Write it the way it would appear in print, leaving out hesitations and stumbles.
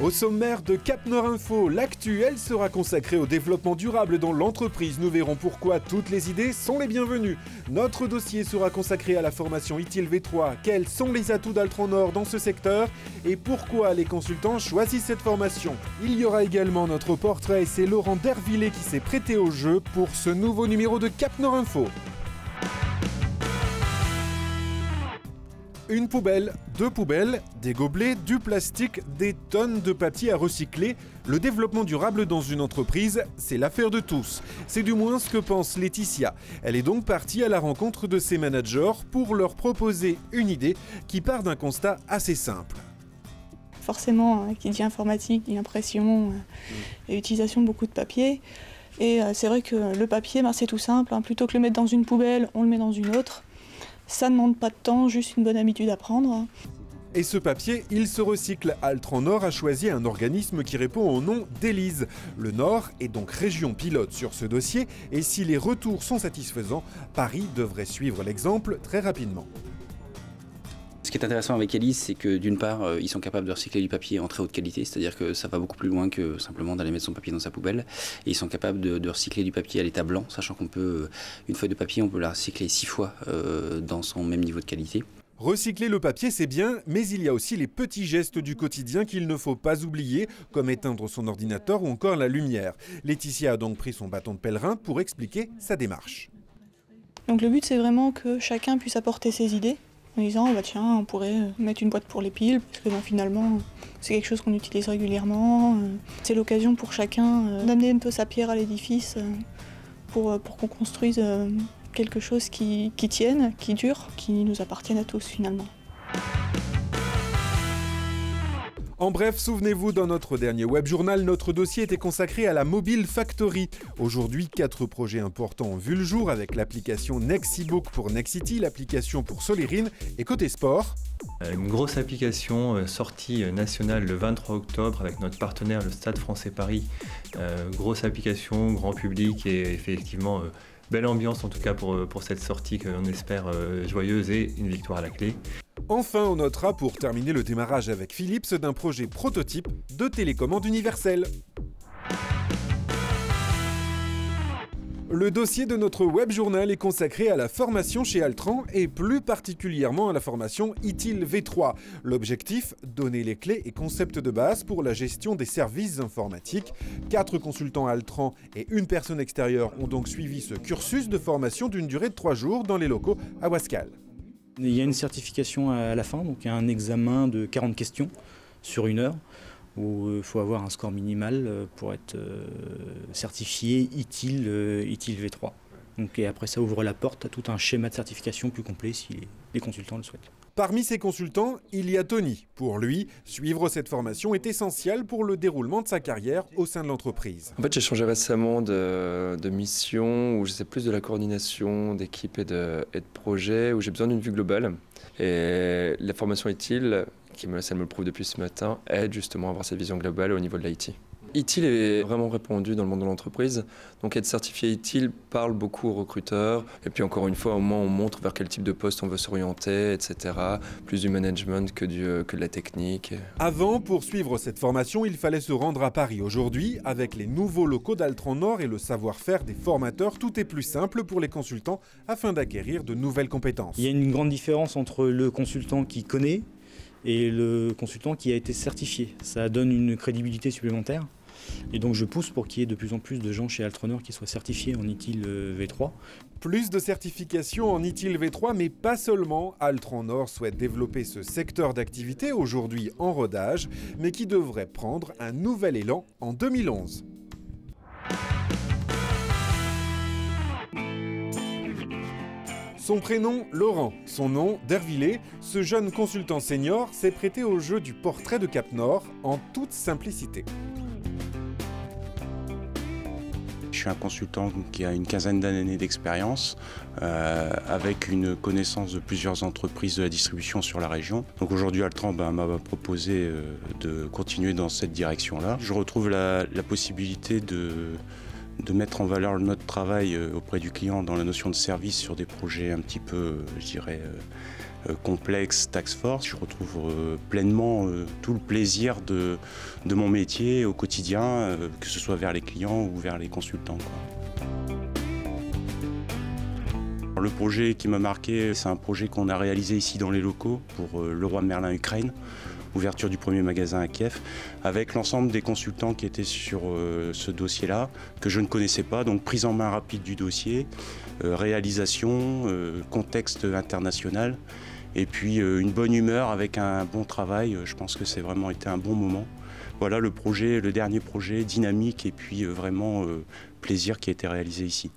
Au sommaire de Cap Nord Info, l'actu, elle sera consacrée au développement durable dans l'entreprise. Nous verrons pourquoi toutes les idées sont les bienvenues. Notre dossier sera consacré à la formation ITIL V3. Quels sont les atouts d'Altran Nord dans ce secteur et pourquoi les consultants choisissent cette formation? Il y aura également notre portrait et c'est Laurent Dervillers qui s'est prêté au jeu pour ce nouveau numéro de Cap Nord Info. Une poubelle, deux poubelles, des gobelets, du plastique, des tonnes de papier à recycler. Le développement durable dans une entreprise, c'est l'affaire de tous. C'est du moins ce que pense Laetitia. Elle est donc partie à la rencontre de ses managers pour leur proposer une idée qui part d'un constat assez simple. Forcément, qui dit informatique, dit impression et utilisation de beaucoup de papier. Et c'est vrai que le papier, c'est tout simple. Plutôt que le mettre dans une poubelle, on le met dans une autre. Ça ne demande pas de temps, juste une bonne habitude à prendre. Et ce papier, il se recycle. Altran Nord a choisi un organisme qui répond au nom d'Élise. Le Nord est donc région pilote sur ce dossier et si les retours sont satisfaisants, Paris devrait suivre l'exemple très rapidement. Ce qui est intéressant avec Élise, c'est que d'une part, ils sont capables de recycler du papier en très haute qualité, c'est-à-dire que ça va beaucoup plus loin que simplement d'aller mettre son papier dans sa poubelle. Et ils sont capables de recycler du papier à l'état blanc, sachant qu'on peut, une feuille de papier, on peut la recycler 6 fois dans son même niveau de qualité. Recycler le papier, c'est bien, mais il y a aussi les petits gestes du quotidien qu'il ne faut pas oublier, comme éteindre son ordinateur ou encore la lumière. Laetitia a donc pris son bâton de pèlerin pour expliquer sa démarche. Donc le but, c'est vraiment que chacun puisse apporter ses idées. En disant, tiens, on pourrait mettre une boîte pour les piles, parce que finalement, c'est quelque chose qu'on utilise régulièrement. C'est l'occasion pour chacun d'amener un peu sa pierre à l'édifice pour qu'on construise quelque chose qui tienne, qui dure, qui nous appartienne à tous finalement. En bref, souvenez-vous, dans notre dernier web journal, notre dossier était consacré à la Mobile Factory. Aujourd'hui, 4 projets importants ont vu le jour avec l'application Nexibook pour Nexity, l'application pour Solerine et côté sport. Une grosse application sortie nationale le 23 octobre avec notre partenaire le Stade Français Paris. Grosse application, grand public et effectivement belle ambiance en tout cas pour cette sortie qu'on espère joyeuse et une victoire à la clé. Enfin, on notera pour terminer le démarrage avec Philips d'un projet prototype de télécommande universelle. Le dossier de notre web journal est consacré à la formation chez Altran et plus particulièrement à la formation ITIL V3. L'objectif, donner les clés et concepts de base pour la gestion des services informatiques. 4 consultants Altran et une personne extérieure ont donc suivi ce cursus de formation d'une durée de 3 jours dans les locaux à Wascal. Il y a une certification à la fin, donc il y a un examen de 40 questions sur 1 heure où il faut avoir un score minimal pour être certifié ITIL V3. Donc, et après ça ouvre la porte à tout un schéma de certification plus complet si les consultants le souhaitent. Parmi ces consultants, il y a Tony. Pour lui, suivre cette formation est essentiel pour le déroulement de sa carrière au sein de l'entreprise. En fait, j'ai changé récemment de mission où j'essaie plus de la coordination d'équipe et de projet, où j'ai besoin d'une vue globale. Et la formation ITIL, ça me le prouve depuis ce matin, aide justement à avoir cette vision globale au niveau de l'IT. ITIL est vraiment répandu dans le monde de l'entreprise, donc être certifié ITIL parle beaucoup aux recruteurs, et puis encore une fois, au moins on montre vers quel type de poste on veut s'orienter, etc. Plus du management que de la technique. Avant, pour suivre cette formation, il fallait se rendre à Paris. Aujourd'hui, avec les nouveaux locaux d'Altran Nord et le savoir-faire des formateurs, tout est plus simple pour les consultants afin d'acquérir de nouvelles compétences. Il y a une grande différence entre le consultant qui connaît et le consultant qui a été certifié. Ça donne une crédibilité supplémentaire. Et donc je pousse pour qu'il y ait de plus en plus de gens chez Altran Nord qui soient certifiés en ITIL V3. Plus de certifications en ITIL V3, mais pas seulement. Altran Nord souhaite développer ce secteur d'activité aujourd'hui en rodage, mais qui devrait prendre un nouvel élan en 2011. Son prénom, Laurent. Son nom, Dervillers. Ce jeune consultant senior s'est prêté au jeu du portrait de Cap Nord en toute simplicité. Je suis un consultant qui a une quinzaine d'années d'expérience, avec une connaissance de plusieurs entreprises de la distribution sur la région. Donc aujourd'hui, Altran m'a proposé de continuer dans cette direction-là. Je retrouve la possibilité de mettre en valeur notre travail auprès du client dans la notion de service sur des projets un petit peu, je dirais, complexe Task Force. Je retrouve pleinement tout le plaisir de mon métier au quotidien, que ce soit vers les clients ou vers les consultants, quoi. Le projet qui m'a marqué, c'est un projet qu'on a réalisé ici dans les locaux pour Leroy Merlin Ukraine, ouverture du premier magasin à Kiev, avec l'ensemble des consultants qui étaient sur ce dossier-là, que je ne connaissais pas, donc prise en main rapide du dossier, réalisation, contexte international, et puis une bonne humeur avec un bon travail. Je pense que c'est vraiment été un bon moment. Voilà le projet, le dernier projet, dynamique et puis vraiment plaisir qui a été réalisé ici.